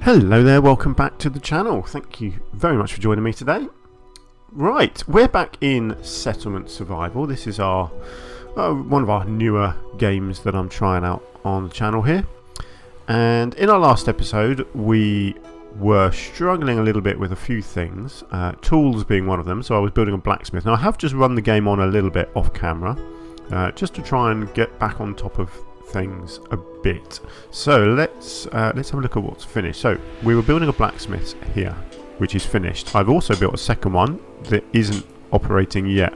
Hello there, welcome back to the channel. Thank you very much for joining me today. Right, we're back in Settlement Survival. This is our one of our newer games that I'm trying out on the channel here. And in our last episode, we were struggling a little bit with a few things, tools being one of them. So I was building a blacksmith. Now I have just run the game on a little bit off camera, just to try and get back on top of things a bit. So let's have a look at what's finished. So we were building a blacksmith here, which is finished. I've also built a second one that isn't operating yet,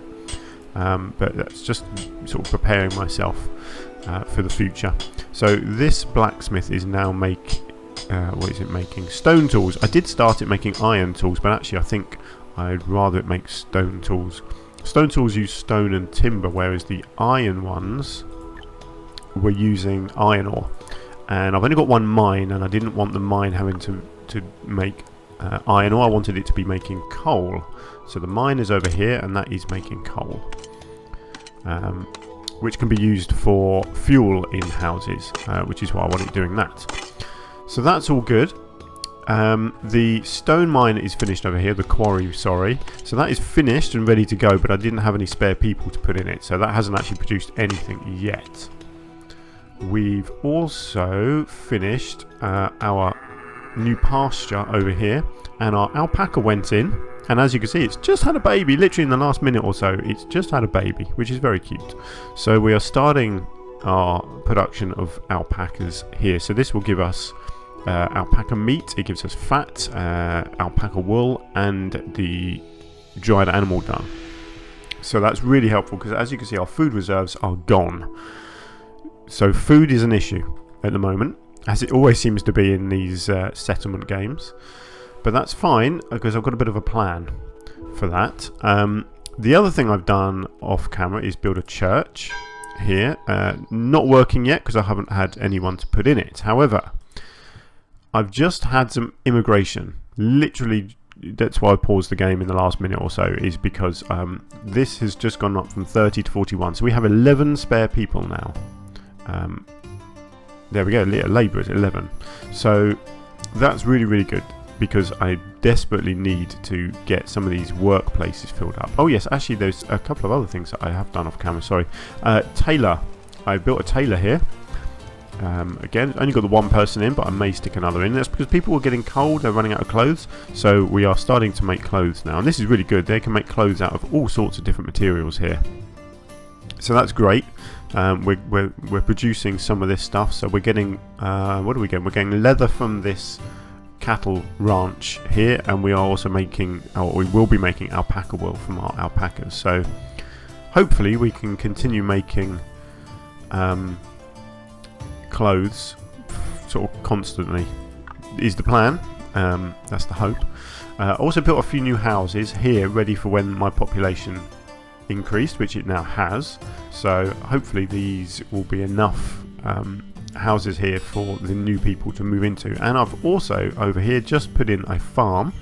but that's just sort of preparing myself for the future. So this blacksmith is now what is it making? Stone tools. I did start it making iron tools, but actually I think I'd rather it make stone tools. Stone tools use stone and timber, whereas the iron ones we're using iron ore. And I've only got one mine, and I didn't want the mine having to make iron ore. I wanted it to be making coal. So the mine is over here, and that is making coal, which can be used for fuel in houses, which is why I wanted doing that. So that's all good. The stone mine is finished over here, the quarry, sorry. So that is finished and ready to go, but I didn't have any spare people to put in it, so that hasn't actually produced anything yet. We've also finished our new pasture over here, and our alpaca went in, and as you can see, it's just had a baby. Literally in the last minute or so, it's just had a baby, which is very cute. So we are starting our production of alpacas here. So this will give us alpaca meat, it gives us fat, alpaca wool, and the dried animal dung. So that's really helpful, because as you can see, our food reserves are gone. So food is an issue at the moment, as it always seems to be in these settlement games. But that's fine, because I've got a bit of a plan for that. The other thing I've done off camera is build a church here. Not working yet, because I haven't had anyone to put in it. However, I've just had some immigration. Literally, that's why I paused the game in the last minute or so, is because this has just gone up from 30 to 41. So we have 11 spare people now. There we go, labourers 11. So that's really, really good, because I desperately need to get some of these workplaces filled up. Oh yes, actually there's a couple of other things that I have done off camera, sorry. Tailor. I built a tailor here. Again, only got the one person in, but I may stick another in. That's because people were getting cold, they're running out of clothes. So we are starting to make clothes now, and this is really good. They can make clothes out of all sorts of different materials here. So that's great. We're producing some of this stuff. So we're getting what are we getting? We're getting leather from this cattle ranch here, and we are also making, or we will be making, alpaca wool from our alpacas. So hopefully we can continue making clothes sort of constantly, is the plan. That's the hope. Also built a few new houses here, ready for when my population increased, which it now has. So hopefully these will be enough houses here for the new people to move into. And I've also over here just put in a farm.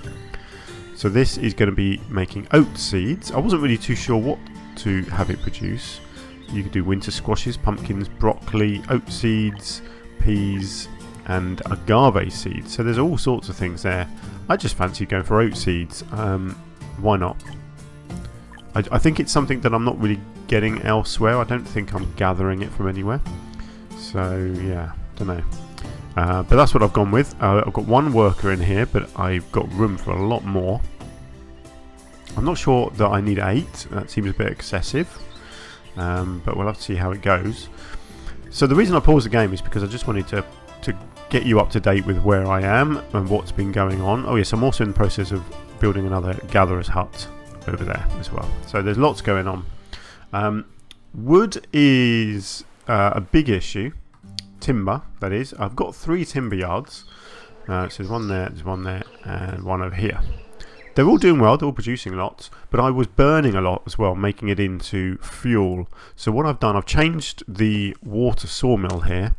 So this is going to be making oat seeds. I wasn't really too sure what to have it produce. You could do winter squashes, pumpkins, broccoli, oat seeds, peas, and agave seeds. So there's all sorts of things there. I just fancied going for oat seeds. Why not? I think it's something that I'm not really getting elsewhere. I don't think I'm gathering it from anywhere. So yeah, don't know. But that's what I've gone with. I've got one worker in here, but I've got room for a lot more. I'm not sure that I need 8. That seems a bit excessive. But we'll have to see how it goes. So the reason I paused the game is because I just wanted to get you up to date with where I am and what's been going on. Oh yes, I'm also in the process of building another gatherer's hut over there as well. So there's lots going on. Wood is a big issue. Timber, that is. I've got 3 timber yards. So there's one there, and one over here. They're all doing well, they're all producing lots, but I was burning a lot as well, making it into fuel. So what I've done, I've changed the water sawmill here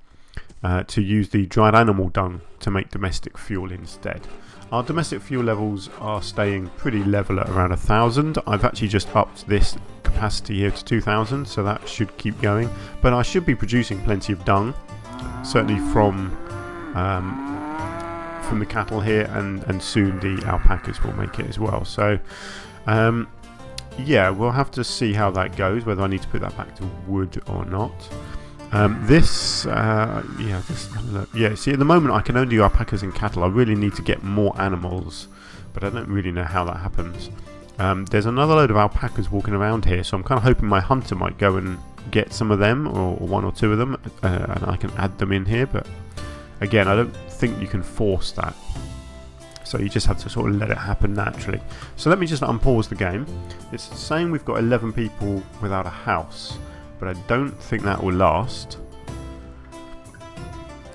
to use the dried animal dung to make domestic fuel instead. Our domestic fuel levels are staying pretty level at around 1,000. I've actually just upped this capacity here to 2,000, so that should keep going. But I should be producing plenty of dung, certainly from from the cattle here, and soon the alpacas will make it as well. So yeah, we'll have to see how that goes, whether I need to put that back to wood or not. Yeah, just have a look. Yeah, see, at the moment I can only do alpacas and cattle. I really need to get more animals, but I don't really know how that happens. There's another load of alpacas walking around here, so I'm kind of hoping my hunter might go and get some of them, or one or two of them, and I can add them in here, but again, I don't think you can force that. So you just have to sort of let it happen naturally. So let me just unpause the game. It's saying we've got 11 people without a house, but I don't think that will last.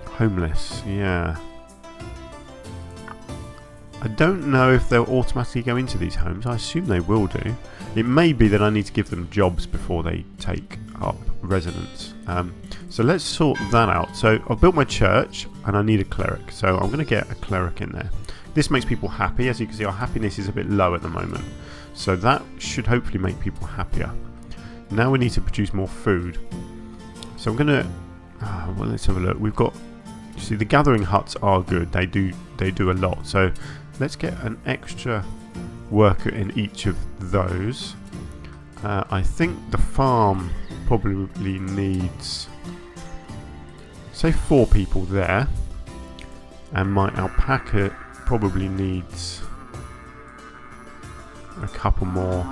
Homeless, yeah. I don't know if they'll automatically go into these homes. I assume they will do. It may be that I need to give them jobs before they take up residence. So let's sort that out. So I've built my church and I need a cleric. So I'm going to get a cleric in there. This makes people happy. As you can see, our happiness is a bit low at the moment. So that should hopefully make people happier. Now we need to produce more food. So I'm going to... well, let's have a look. We've got... You see, the gathering huts are good. They do a lot. So let's get an extra worker in each of those. I think the farm probably needs... say 4 people there. And my alpaca probably needs a couple more.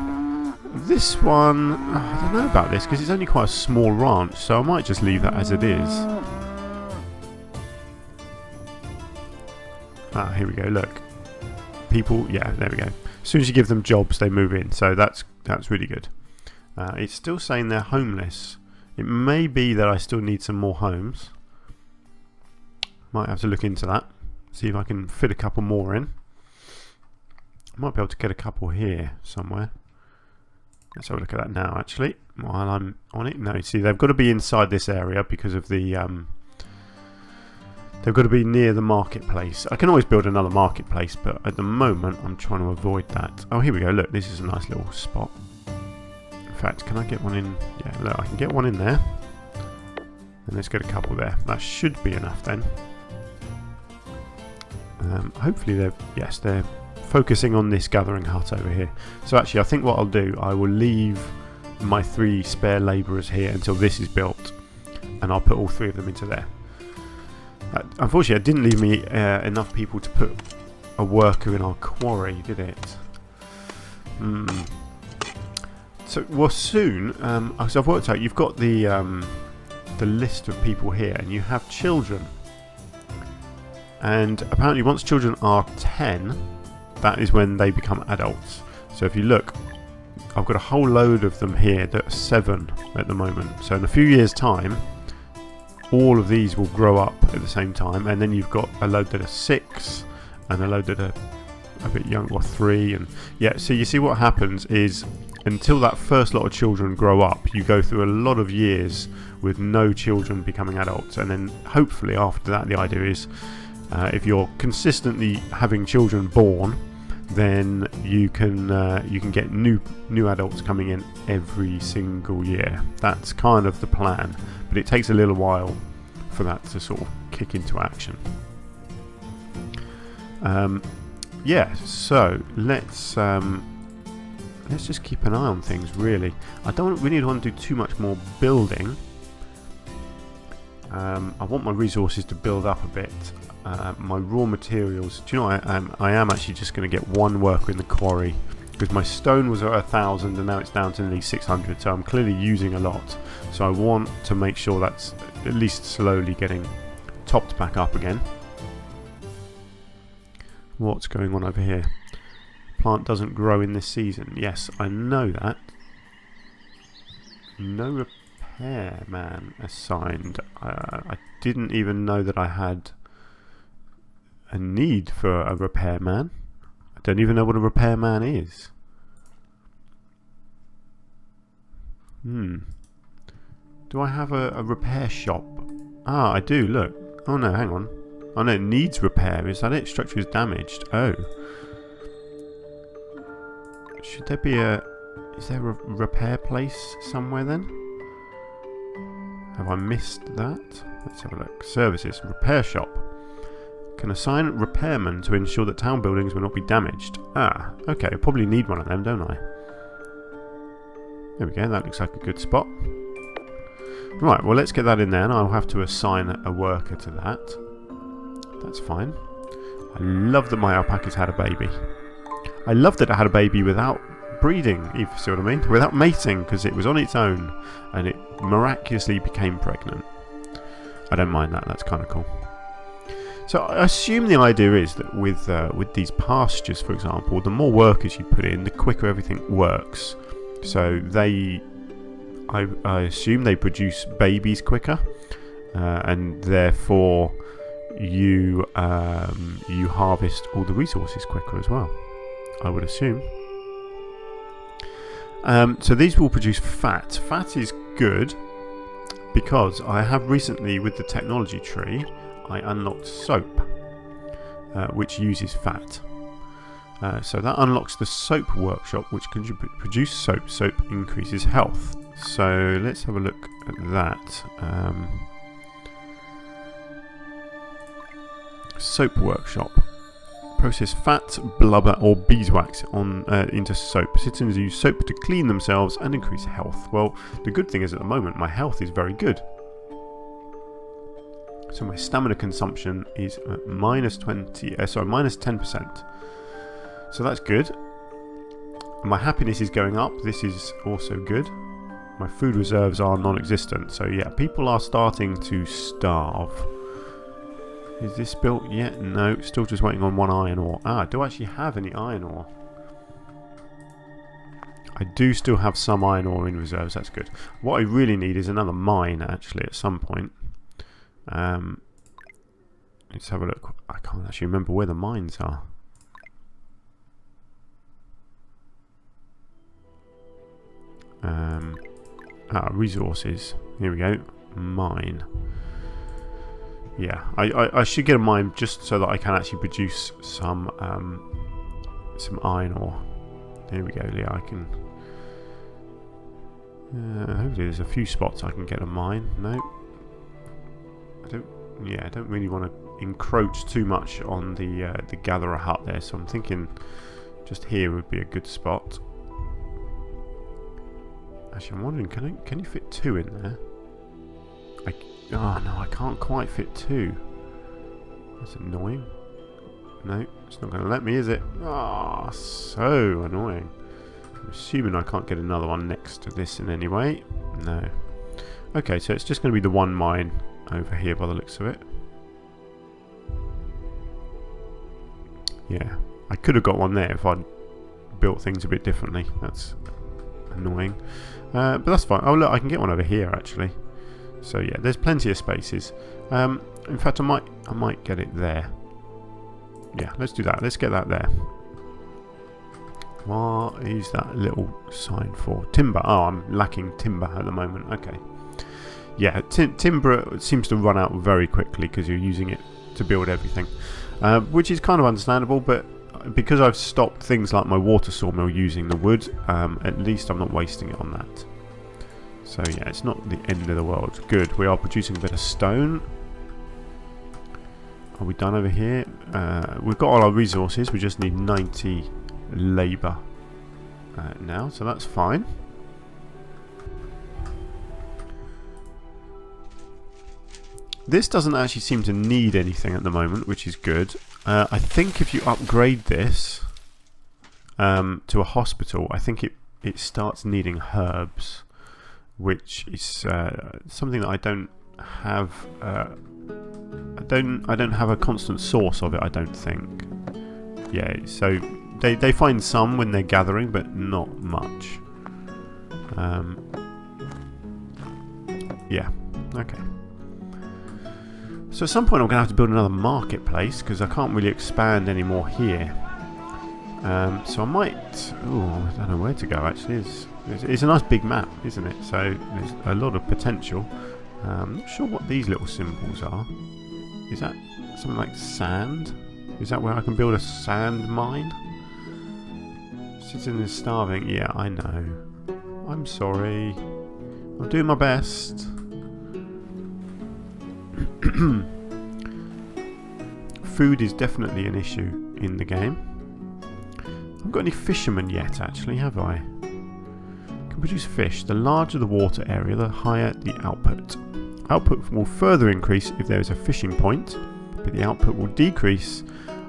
This one, I don't know about this because it's only quite a small ranch, so I might just leave that as it is. Ah, here we go, look. People, yeah, there we go. As soon as you give them jobs, they move in, so that's really good. It's still saying they're homeless. It may be that I still need some more homes. Might have to look into that. See if I can fit a couple more in. I might be able to get a couple here somewhere. Let's have a look at that now, actually, while I'm on it. No, see, they've got to be inside this area because of the... they've got to be near the marketplace. I can always build another marketplace, but at the moment, I'm trying to avoid that. Oh, here we go. Look, this is a nice little spot. In fact, can I get one in? Yeah, look, I can get one in there. And let's get a couple there. That should be enough then. Hopefully they're focusing on this gathering hut over here. So actually I think what I'll do, I will leave my 3 spare labourers here until this is built, and I'll put all 3 of them into there. Unfortunately it didn't leave me enough people to put a worker in our quarry, did it? So well, soon, as I've worked out, you've got the list of people here, and you have children. And apparently once children are 10, that is when they become adults. So if you look, I've got a whole load of them here that are 7 at the moment. So in a few years' time, all of these will grow up at the same time. And then you've got a load that are 6 and a load that are a bit younger, or 3. And yeah, so you see what happens is until that first lot of children grow up, you go through a lot of years with no children becoming adults. And then hopefully after that, the idea is if you're consistently having children born, then you can get new adults coming in every single year. That's kind of the plan, but it takes a little while for that to sort of kick into action. Yeah, so let's just keep an eye on things. Really, I don't really want to do too much more building. I want my resources to build up a bit. My raw materials, do you know what, I am actually just going to get 1 worker in the quarry, because my stone was at 1,000 and now it's down to nearly 600, so I'm clearly using a lot. So I want to make sure that's at least slowly getting topped back up again. What's going on over here? Plant doesn't grow in this season. Yes, I know that. No repairman assigned. I didn't even know that I had a need for a repairman. I don't even know what a repairman is. Do I have a repair shop? Ah, I do, look. Oh no, hang on. Oh no, it needs repair. Is that it? Structure is damaged. Oh. Should there be a... Is there a repair place somewhere then? Have I missed that? Let's have a look. Services. Repair shop. Can assign repairmen to ensure that town buildings will not be damaged. Ah, okay, I probably need one of them, don't I? There we go, that looks like a good spot. Right, well let's get that in there, and I'll have to assign a worker to that. That's fine. I love that my alpaca's had a baby. I love that it had a baby without breeding, if you see what I mean, without mating, because it was on its own, and it miraculously became pregnant. I don't mind that, that's kind of cool. So I assume the idea is that with these pastures, for example, the more workers you put in, the quicker everything works. So I assume they produce babies quicker, and therefore you harvest all the resources quicker as well, I would assume. So these will produce fat. Fat is good because I have recently, with the technology tree, I unlocked soap, which uses fat. So that unlocks the soap workshop, which can produce soap. Soap increases health. So let's have a look at that. Soap workshop. Process fat, blubber or beeswax into soap. Citizens use soap to clean themselves and increase health. Well, the good thing is at the moment my health is very good. So my stamina consumption is minus 10%. So that's good. My happiness is going up. This is also good. My food reserves are non-existent. So yeah, people are starting to starve. Is this built yet? No, still just waiting on one iron ore. Ah, do I actually have any iron ore? I do still have some iron ore in reserves, that's good. What I really need is another mine, actually, at some point. Let's have a look. I can't actually remember where the mines are. Resources. Here we go. Mine. Yeah, I should get a mine just so that I can actually produce some iron ore. Here we go, Leah. I can. Hopefully, there's a few spots I can get a mine. No, I don't. Yeah, I don't really want to encroach too much on the gatherer hut there. So I'm thinking just here would be a good spot. Actually, I'm wondering, can you fit two in there? Oh no, I can't quite fit two. That's annoying. No, it's not going to let me, is it? Ah, oh, so annoying. I'm assuming I can't get another one next to this in any way. No. Okay, so it's just going to be the one mine over here by the looks of it. Yeah, I could have got one there if I'd built things a bit differently. That's annoying. But that's fine. Oh look, I can get one over here actually. So yeah, there's plenty of spaces. In fact, I might get it there. Yeah, let's do that. Let's get that there. What is that little sign for? Timber. Oh, I'm lacking timber at the moment. Okay. Yeah, timber seems to run out very quickly because you're using it to build everything, which is kind of understandable. But because I've stopped things like my water sawmill using the wood, at least I'm not wasting it on that. So yeah, it's not the end of the world. Good, we are producing a bit of stone. Are we done over here? We've got all our resources, we just need 90 labour now, so that's fine. This doesn't actually seem to need anything at the moment, which is good. I think if you upgrade this to a hospital, I think it starts needing herbs, which is something that I don't have. I don't have a constant source of it. I don't think. Yeah, so they find some when they're gathering, but not much. Yeah. Okay. So at some point I'm going to have to build another marketplace because I can't really expand anymore here. So I might. Oh, I don't know where to go. Actually, it's a nice big map, isn't it? So there's a lot of potential. I'm not sure what these little symbols are. Is that something like sand? Is that where I can build a sand mine? Citizen is starving. Yeah, I know. I'm sorry. I'm doing my food is definitely an issue in the game. I haven't got any fishermen yet, actually, have I? Can produce fish. The larger the water area, the higher the output. Output will further increase if there is a fishing point, but the output will decrease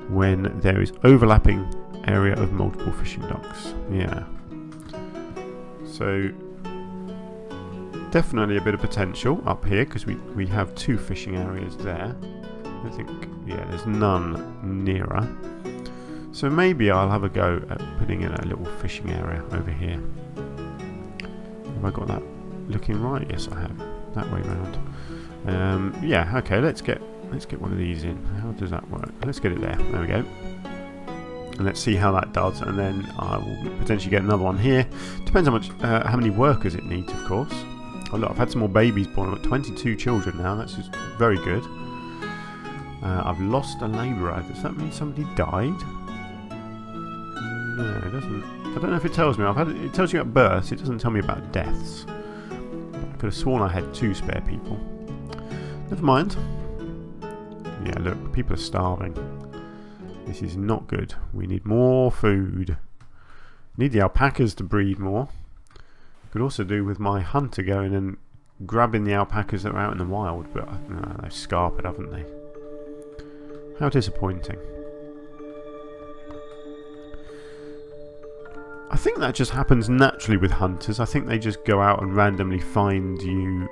when there is overlapping area of multiple fishing docks. Yeah. So definitely a bit of potential up here because we have 2 fishing areas there. I think, yeah, there's none nearer. So maybe I'll have a go at putting in a little fishing area over here. Have I got that looking right? Yes, I have. That way round. Yeah, okay, let's get one of these in. How does that work? Let's get it there. There we go. And let's see how that does, and then I will potentially get another one here. Depends how many workers it needs, of course. Oh look, I've had some more babies born. I've got 22 children now. That's just very good. I've lost a labourer. Does that mean somebody died? No, it doesn't. I don't know if it tells me. It tells you about births. It doesn't tell me about deaths. I could have sworn I had 2 spare people. Never mind. Yeah, look, people are starving. This is not good. We need more food. Need the alpacas to breed more. Could also do with my hunter going and grabbing the alpacas that are out in the wild, but no, they've scarpered, haven't they? How disappointing. I think that just happens naturally with hunters. I think they just go out and randomly find you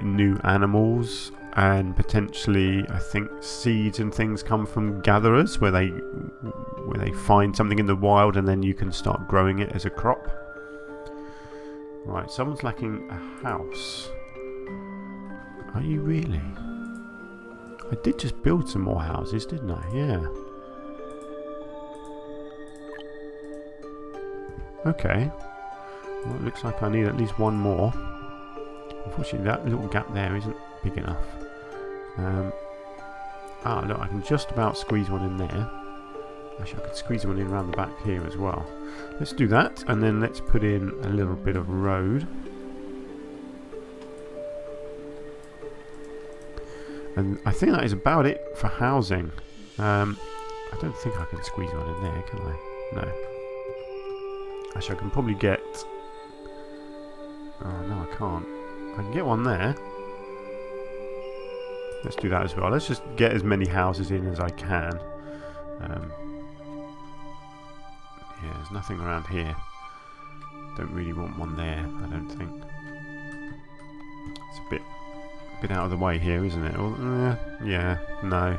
new animals, and potentially I think seeds and things come from gatherers where they find something in the wild and then you can start growing it as a crop. Right, someone's lacking a house. Are you really? I did just build some more houses, didn't I? Yeah. Okay. Well, it looks like I need at least one more. Unfortunately, that little gap there isn't big enough. Look, I can just about squeeze one in there. Actually, I could squeeze one in around the back here as well. Let's do that, and then let's put in a little bit of road. And I think that is about it for housing. I don't think I can squeeze one in there, can I? No. Actually, I can probably get... Oh, no, I can't. I can get one there. Let's do that as well. Let's just get as many houses in as I can. Yeah, there's nothing around here. Don't really want one there, I don't think. It's a bit out of the way here, isn't it? Well, yeah, no.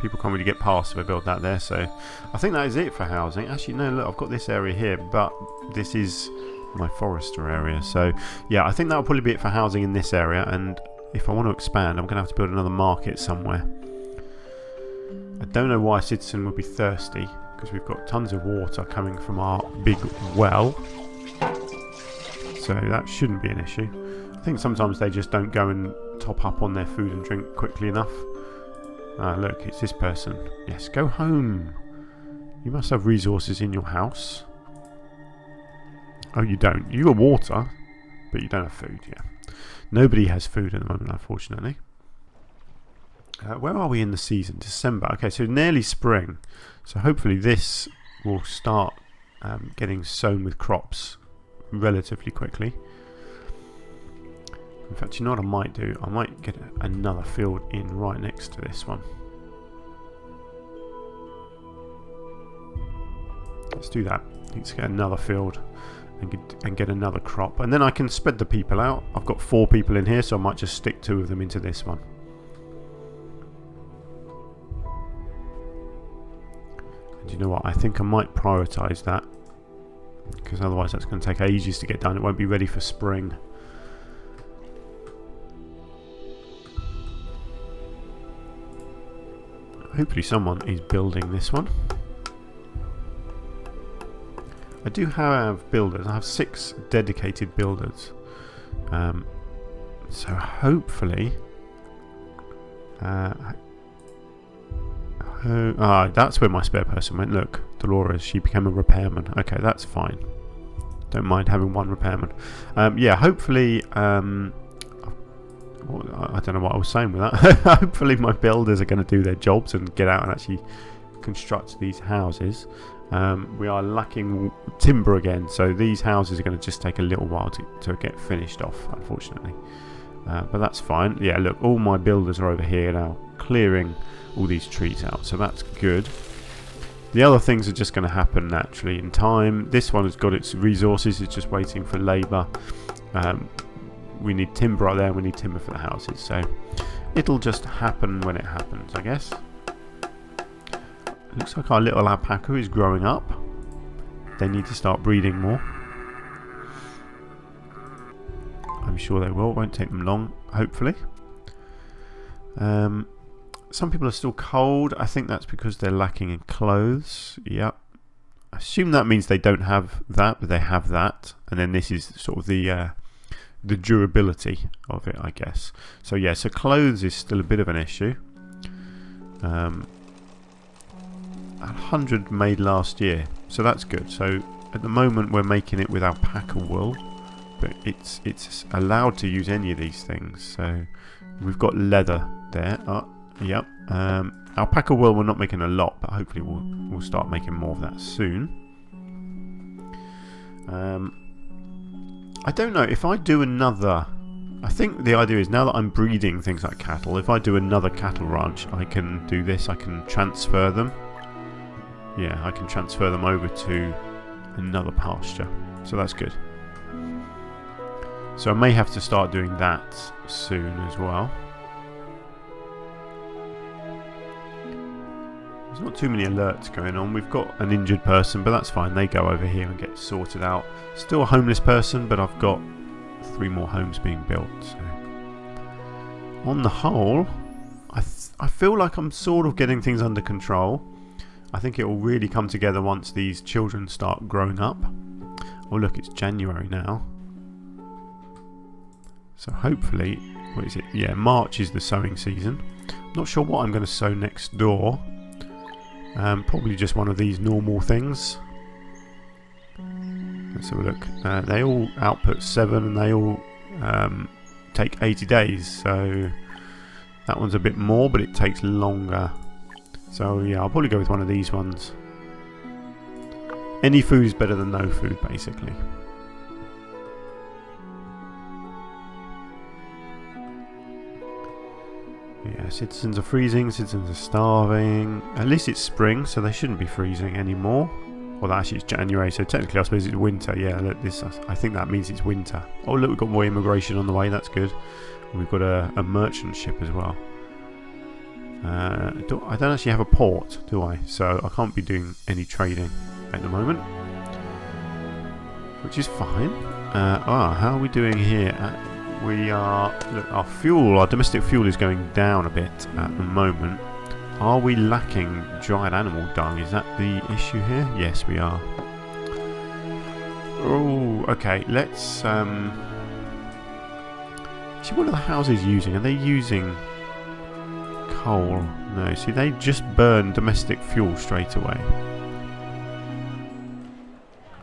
People can't really get past if I build that there, so I think that is it for housing. Actually, no, look, I've got this area here, but this is my forester area. So, yeah, I think that'll probably be it for housing in this area, and if I want to expand, I'm going to have to build another market somewhere. I don't know why a citizen would be thirsty, because we've got tons of water coming from our big well. So that shouldn't be an issue. I think sometimes they just don't go and top up on their food and drink quickly enough. Look, it's this person. Yes, go home. You must have resources in your house. Oh, you don't. You got water, but you don't have food, yeah. Nobody has food at the moment, unfortunately. Where are we in the season? December. Okay, so nearly spring. So hopefully this will start getting sown with crops relatively quickly. In fact, you know what I might do? I might get another field in right next to this one. Let's do that. Let's get another field and get another crop. And then I can spread the people out. I've got 4 people in here, so I might just stick 2 of them into this one. And you know what? I think I might prioritise that, because otherwise that's going to take ages to get done. It won't be ready for spring. Hopefully someone is building this one. I do have builders. I have 6 dedicated builders. So hopefully... that's where my spare person went. Look, Dolores, she became a repairman. Okay, that's fine. Don't mind having one repairman. Yeah, hopefully... I don't know what I was saying with that. Hopefully my builders are going to do their jobs and get out and actually construct these houses. We are lacking timber again, so these houses are going to just take a little while to get finished off, unfortunately. But that's fine. Yeah, look, all my builders are over here now, clearing all these trees out, so that's good. The other things are just going to happen naturally in time. This one has got its resources, it's just waiting for labour. We need timber out there, we need timber for the houses, so it'll just happen when it happens, I guess. Looks like our little alpaca is growing up. They need to start breeding more. I'm sure they will. It won't take them long, hopefully. Some people are still cold. I think that's because they're lacking in clothes. Yep. I assume that means they don't have that, but they have that. And then this is sort of the durability of it, I guess. So yeah, so clothes is still a bit of an issue. 100 made last year, so that's good. So at the moment we're making it with alpaca wool, but it's allowed to use any of these things. So we've got leather there. Yep. Alpaca wool we're not making a lot, but hopefully we'll start making more of that soon. I don't know if I do another. I think the idea is now that I'm breeding things like cattle, if I do another cattle ranch, I can do this. I can transfer them. Yeah, I can transfer them over to another pasture. So that's good. So I may have to start doing that soon as well. There's not too many alerts going on. We've got an injured person, but that's fine. They go over here and get sorted out. Still a homeless person, but I've got 3 more homes being built. So on the whole, I feel like I'm sort of getting things under control. I think it will really come together once these children start growing up. Oh look, it's January now. So hopefully, what is it? Yeah, March is the sowing season. Not sure what I'm going to sow next door. Probably just one of these normal things. Let's have a look. They all output 7 and they all take 80 days. So that one's a bit more, but it takes longer. So yeah, I'll probably go with one of these ones. Any food is better than no food, basically. Yeah, citizens are freezing, citizens are starving. At least it's spring, so they shouldn't be freezing anymore. Well, actually it's January, so technically I suppose it's winter. Yeah, look, I think that means it's winter. Oh look, we've got more immigration on the way, that's good. We've got a merchant ship as well. I don't actually have a port, do I? So I can't be doing any trading at the moment, which is fine. How are we doing here? We are. Look, our domestic fuel is going down a bit at the moment. Are we lacking dried animal dung? Is that the issue here? Yes, we are. Oh, okay. Let's. Actually, what are the houses using? Are they using coal? No, see, they just burn domestic fuel straight away.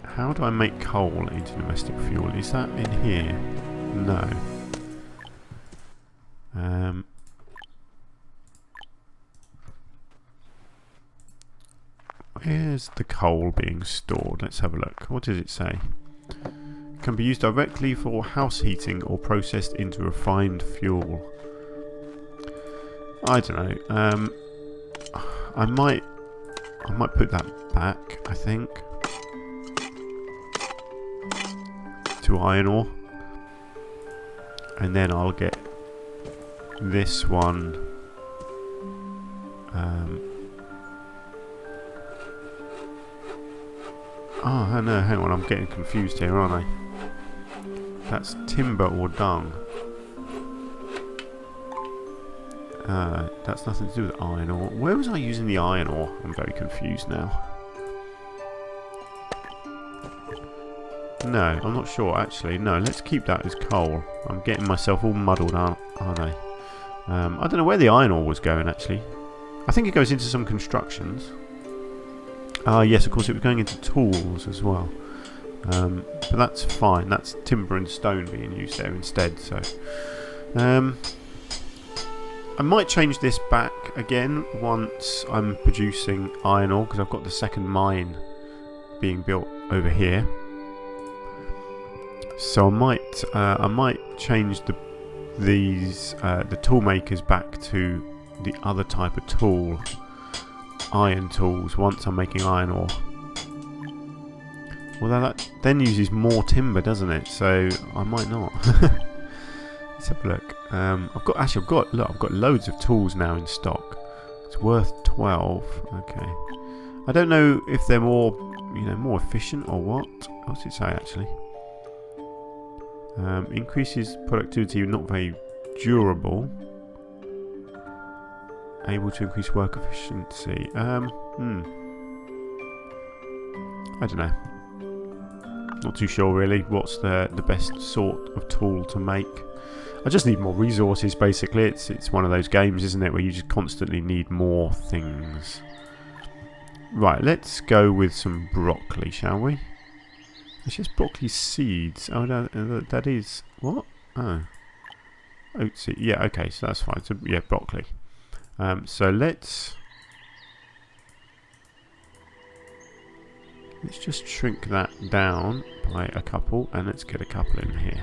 How do I make coal into domestic fuel? Is that in here? No. Where's the coal being stored? Let's have a look. What does it say? It can be used directly for house heating or processed into refined fuel. I don't know. I might put that back, I think, to iron ore, and then I'll get this one. Oh no, hang on, I'm getting confused here, aren't I? That's timber or dung. That's nothing to do with iron ore. Where was I using the iron ore? I'm very confused now. No, I'm not sure actually. No, let's keep that as coal. I'm getting myself all muddled, aren't I? I don't know where the iron ore was going actually. I think it goes into some constructions. Yes, of course it was going into tools as well. But that's fine. That's timber and stone being used there instead. So I might change this back again once I'm producing iron ore, because I've got the second mine being built over here. So I might change the tool makers back to the other type of tool, iron tools, once I'm making iron ore. Although that then uses more timber, doesn't it? So I might not. Let's have a look. I've got loads of tools now in stock. It's worth 12. Okay. I don't know if they're more, more efficient or what. What's it say actually? Increases productivity, not very durable. Able to increase work efficiency. I don't know. Not too sure really what's the best sort of tool to make. I just need more resources basically. It's one of those games, isn't it, where you just constantly need more things. Right, let's go with some broccoli, shall we? It's just broccoli seeds. Oh, no, that is... What? Oh. Oat seed. Yeah, okay, so that's fine. So, yeah, broccoli. So let's just shrink that down by a couple, and let's get a couple in here.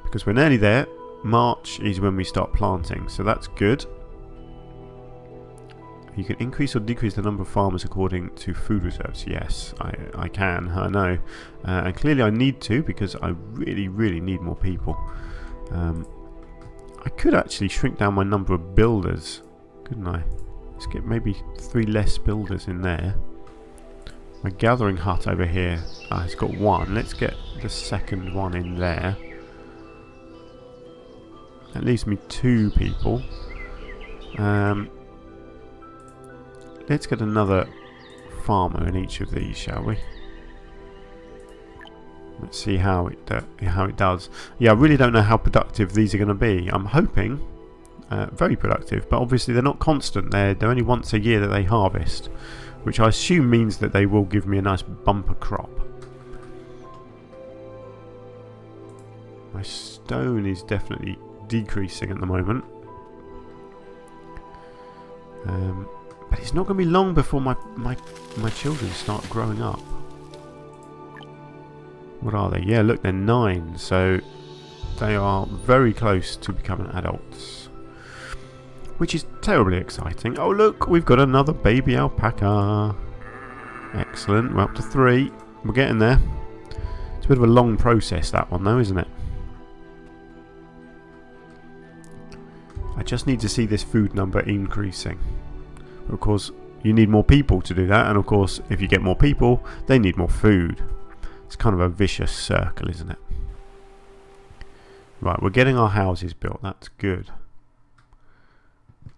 Because we're nearly there. March is when we start planting, so that's good. You can increase or decrease the number of farmers according to food reserves. Yes, I can, I know. And clearly I need to, because I really, really need more people. I could actually shrink down my number of builders, couldn't I? Let's get maybe 3 less builders in there. My gathering hut over here has got 1. Let's get the second one in there. That leaves me 2 people. Let's get another farmer in each of these, shall we? Let's see how it does. Yeah, I really don't know how productive these are going to be. I'm hoping very productive, but obviously they're not constant. They're only once a year that they harvest, which I assume means that they will give me a nice bumper crop. My stone is definitely decreasing at the moment. But it's not going to be long before my children start growing up. What are they? Yeah, look, they're 9, so they are very close to becoming adults, which is terribly exciting. Oh look, we've got another baby alpaca. Excellent, we're up to 3. We're getting there. It's a bit of a long process, that one though, isn't it? I just need to see this food number increasing. Of course, you need more people to do that, and of course, if you get more people, they need more food. It's kind of a vicious circle, isn't it? Right, we're getting our houses built. That's good.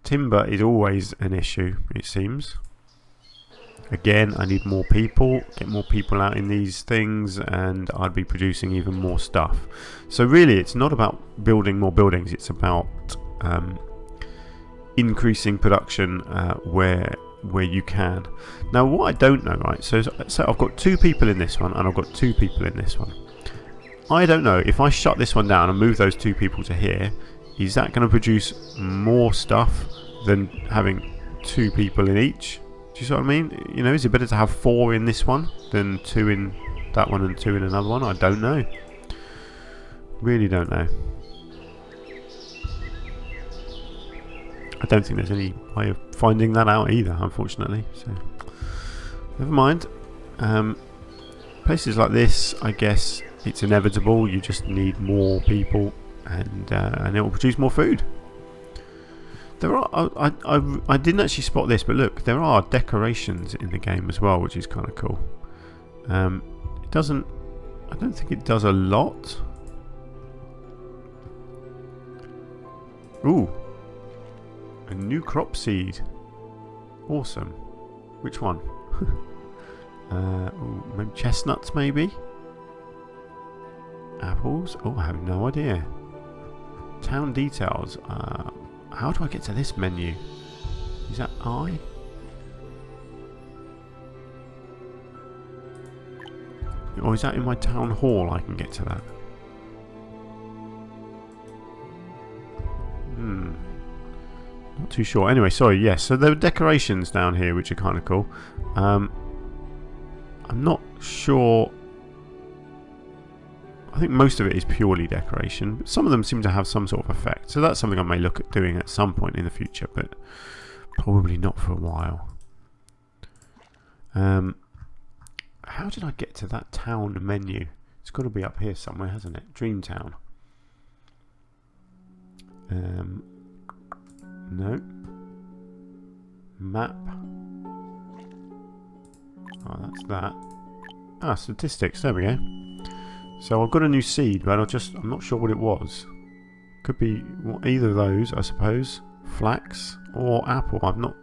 Timber is always an issue, it seems. Again, I need more people. Get more people out in these things, and I'd be producing even more stuff. So really, it's not about building more buildings. It's about increasing production where you can. Now what I don't know, right, so I've got 2 people in this one and I've got 2 people in this one. I don't know if I shut this one down and move those 2 people to here, is that going to produce more stuff than having 2 people in each? Do you see what I mean? You know, is it better to have 4 in this one than 2 in that one and 2 in another one? I don't know. Really don't know. I don't think there's any way of finding that out either, unfortunately. So, never mind. Places like this, I guess it's inevitable. You just need more people, and it will produce more food. There are. I didn't actually spot this, but look, there are decorations in the game as well, which is kind of cool. It doesn't. I don't think it does a lot. Ooh. A new crop seed. Awesome. Which one? Ooh, maybe chestnuts, maybe? Apples? Oh, I have no idea. Town details. How do I get to this menu? Is that I? Or is that in my town hall I can get to that? not too sure. Anyway, sorry, yes. So there are decorations down here which are kind of cool. I'm not sure. I think most of it is purely decoration, but some of them seem to have some sort of effect. So that's something I may look at doing at some point in the future, but probably not for a while. How did I get to that town menu? It's got to be up here somewhere, hasn't it? Dreamtown. No. Map. Oh, that's that. Ah, statistics. There we go. So I've got a new seed, but I'm not sure what it was. Could be either of those, I suppose. Flax or apple. I've not.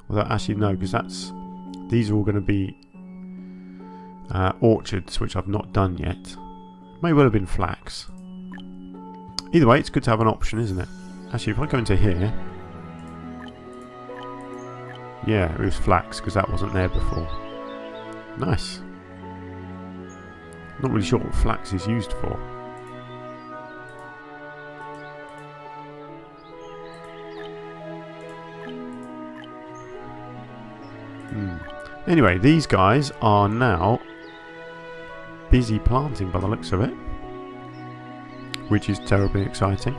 Well, actually no, because these are all going to be orchards, which I've not done yet. May well have been flax. Either way, it's good to have an option, isn't it? Actually, if I go into here, yeah, it was flax because that wasn't there before. Nice. Not really sure what flax is used for. Anyway, these guys are now busy planting by the looks of it, which is terribly exciting.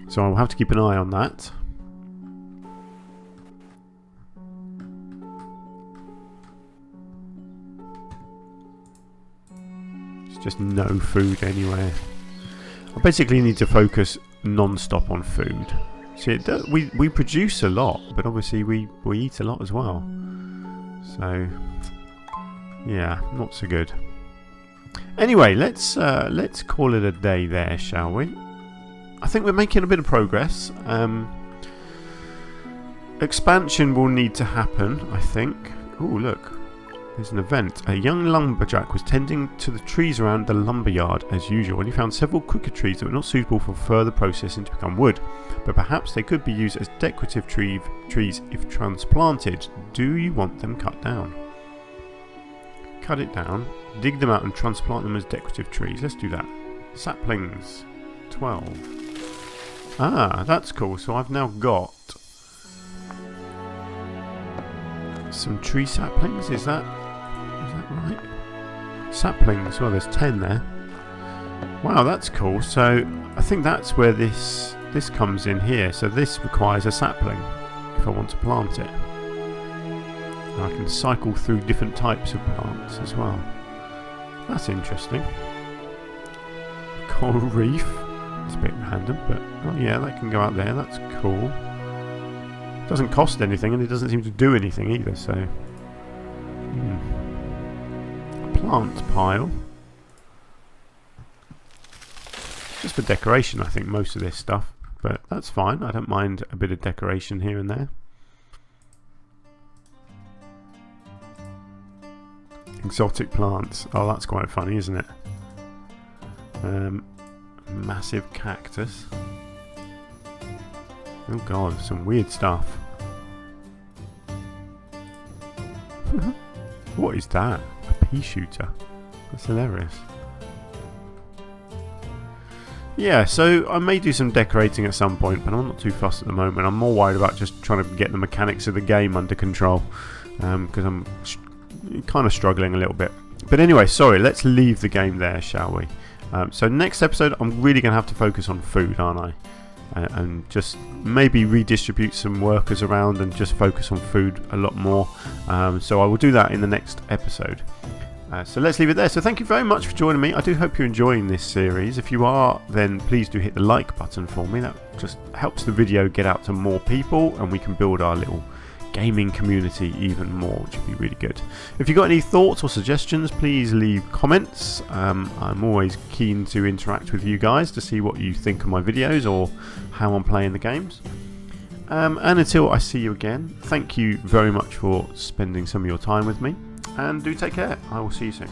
So I'll have to keep an eye on that. Just no food anywhere. I basically need to focus non-stop on food. See, we produce a lot, but obviously we eat a lot as well. So yeah, not so good. Anyway, let's call it a day there, shall we? I think we're making a bit of progress. Expansion will need to happen, I think. Oh, look. There's an event. A young lumberjack was tending to the trees around the lumberyard as usual when he found several crooked trees that were not suitable for further processing to become wood, but perhaps they could be used as decorative trees if transplanted. Do you want them cut down? Cut it down, dig them out and transplant them as decorative trees. Let's do that. Saplings, 12. Ah, that's cool. So I've now got some tree saplings. Is that right? Saplings. Well, there's 10 there. Wow, that's cool. So I think that's where this comes in here. So this requires a sapling if I want to plant it. And I can cycle through different types of plants as well. That's interesting. Coral reef. It's a bit random, but oh yeah, that can go out there. That's cool. Doesn't cost anything, and it doesn't seem to do anything either. So, plant pile. Just for decoration, I think most of this stuff, but that's fine. I don't mind a bit of decoration here and there. Exotic plants. Oh, that's quite funny, isn't it? Massive cactus. Oh god, some weird stuff. What is that? A pea shooter. That's hilarious. Yeah, so I may do some decorating at some point, but I'm not too fussed at the moment. I'm more worried about just trying to get the mechanics of the game under control, because I'm kind of struggling a little bit. But anyway, sorry, let's leave the game there, shall we? So next episode, I'm really going to have to focus on food, aren't I? And just maybe redistribute some workers around and just focus on food a lot more. So I will do that in the next episode. So let's leave it there. So thank you very much for joining me. I do hope you're enjoying this series. If you are, then please do hit the like button for me. That just helps the video get out to more people and we can build our little gaming community even more, which would be really good. If you've got any thoughts or suggestions, please leave comments. I'm always keen to interact with you guys to see what you think of my videos or how I'm playing the games. And until I see you again, thank you very much for spending some of your time with me, and do take care. I will see you soon.